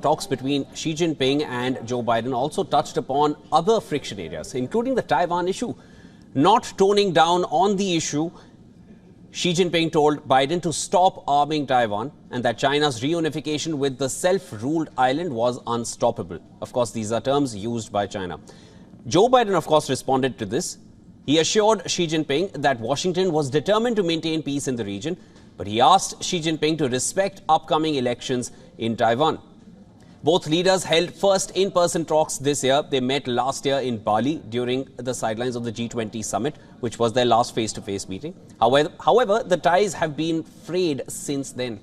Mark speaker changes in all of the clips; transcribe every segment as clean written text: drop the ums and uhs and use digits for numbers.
Speaker 1: talks between Xi Jinping and Joe Biden also touched upon other friction areas, including the Taiwan issue. Not toning down on the issue, Xi Jinping told Biden to stop arming Taiwan and that China's reunification with the self-ruled island was unstoppable. Of course, these are terms used by China. Joe Biden, of course, responded to this. He assured Xi Jinping that Washington was determined to maintain peace in the region, but he asked Xi Jinping to respect upcoming elections in Taiwan. Both leaders held first in-person talks this year. They met last year in Bali during the sidelines of the G20 summit, which was their last face-to-face meeting. However, the ties have been frayed since then.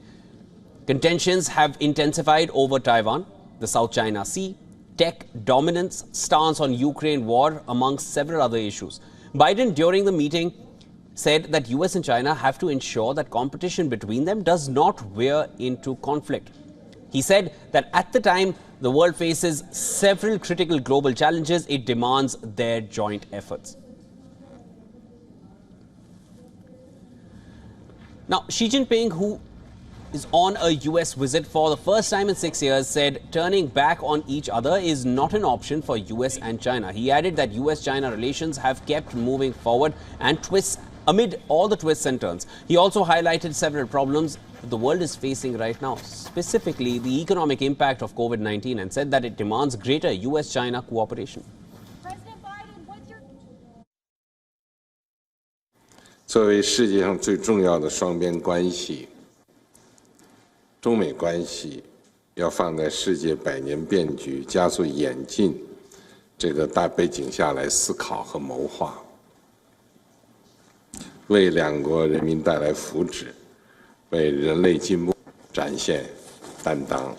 Speaker 1: Contentions have intensified over Taiwan, the South China Sea, tech dominance, stance on Ukraine war, amongst several other issues. Biden, during the meeting, said that US and China have to ensure that competition between them does not veer into conflict. He said that at the time the world faces several critical global challenges, it demands their joint efforts. Now, Xi Jinping, who is on a US visit for the first time in 6 years, said turning back on each other is not an option for US and China. He added that US-China relations have kept moving forward and twists amid all the twists and turns. He also highlighted several problems the world is facing right now, specifically the economic impact of COVID-19, and said that it demands greater US-China cooperation.
Speaker 2: President Biden, what's your...
Speaker 3: 作为世界上最重要的双边关系，中美关系要放在世界百年变局、加速演进这个大背景下来思考和谋划，为两国人民带来福祉，为人类进步展现担当。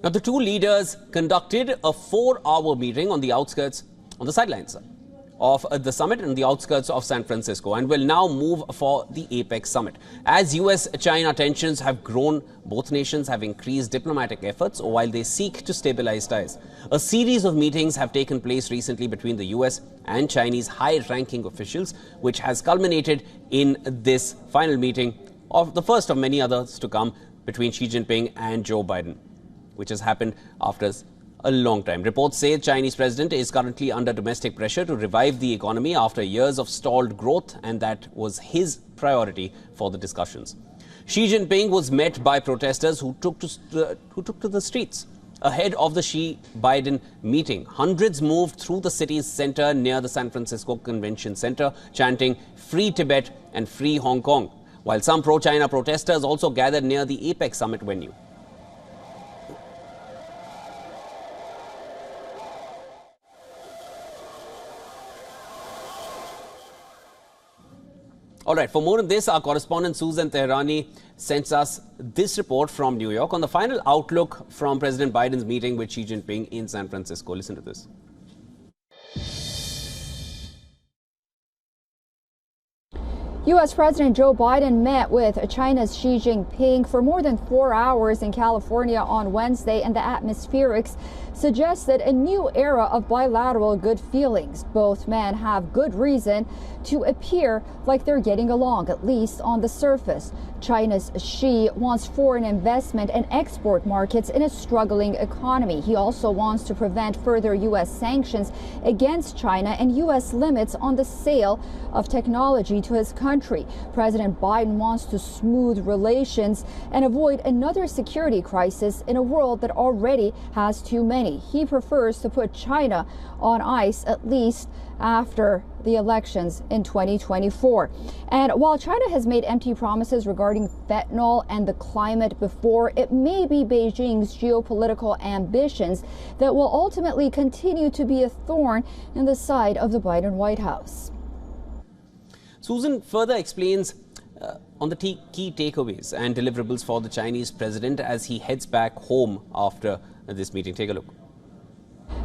Speaker 1: Now, the two leaders conducted a 4-hour meeting on the sidelines of the summit in the outskirts of San Francisco, and will now move for the APEC summit. As US-China tensions have grown, both nations have increased diplomatic efforts while they seek to stabilize ties. A series of meetings have taken place recently between the US and Chinese high-ranking officials, which has culminated in this final meeting, of the first of many others to come, between Xi Jinping and Joe Biden, which has happened after a long time. Reports say the Chinese president is currently under domestic pressure to revive the economy after years of stalled growth, and that was his priority for the discussions. Xi Jinping was met by protesters who took to the streets. Ahead of the Xi-Biden meeting, hundreds moved through the city's center near the San Francisco Convention Center, chanting "Free Tibet" and "Free Hong Kong," while some pro-China protesters also gathered near the APEC summit venue. All right, for more on this, our correspondent Susan Teherani sends us this report from New York on the final outlook from President Biden's meeting with Xi Jinping in San Francisco. Listen to this.
Speaker 2: U.S. President Joe Biden met with China's Xi Jinping for more than 4 hours in California on Wednesday, and the atmospherics suggested a new era of bilateral good feelings. Both men have good reason to appear like they're getting along, at least on the surface. China's Xi wants foreign investment and export markets in a struggling economy. He also wants to prevent further U.S. sanctions against China and U.S. limits on the sale of technology to his country. President Biden wants to smooth relations and avoid another security crisis in a world that already has too many. He prefers to put China on ice, at least after the elections in 2024. And while China has made empty promises regarding fentanyl and the climate before, it may be Beijing's geopolitical ambitions that will ultimately continue to be a thorn in the side of the Biden White House.
Speaker 1: Susan further explains on the key takeaways and deliverables for the Chinese president as he heads back home after this meeting. Take a look.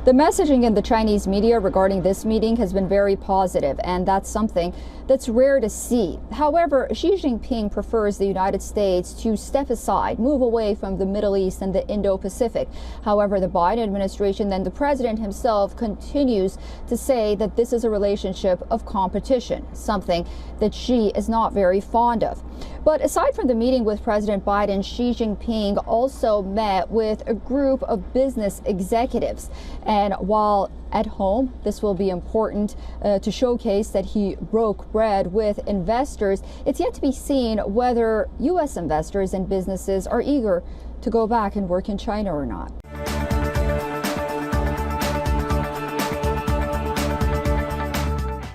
Speaker 2: The messaging in the Chinese media regarding this meeting has been very positive, and that's something that's rare to see. However, Xi Jinping prefers the United States to step aside, move away from the Middle East and the Indo-Pacific. However, the Biden administration and the president himself continues to say that this is a relationship of competition, something that Xi is not very fond of. But aside from the meeting with President Biden, Xi Jinping also met with a group of business executives. And while at home, this will be important to showcase that he broke bread with investors, it's yet to be seen whether U.S. investors and businesses are eager to go back and work in China or not.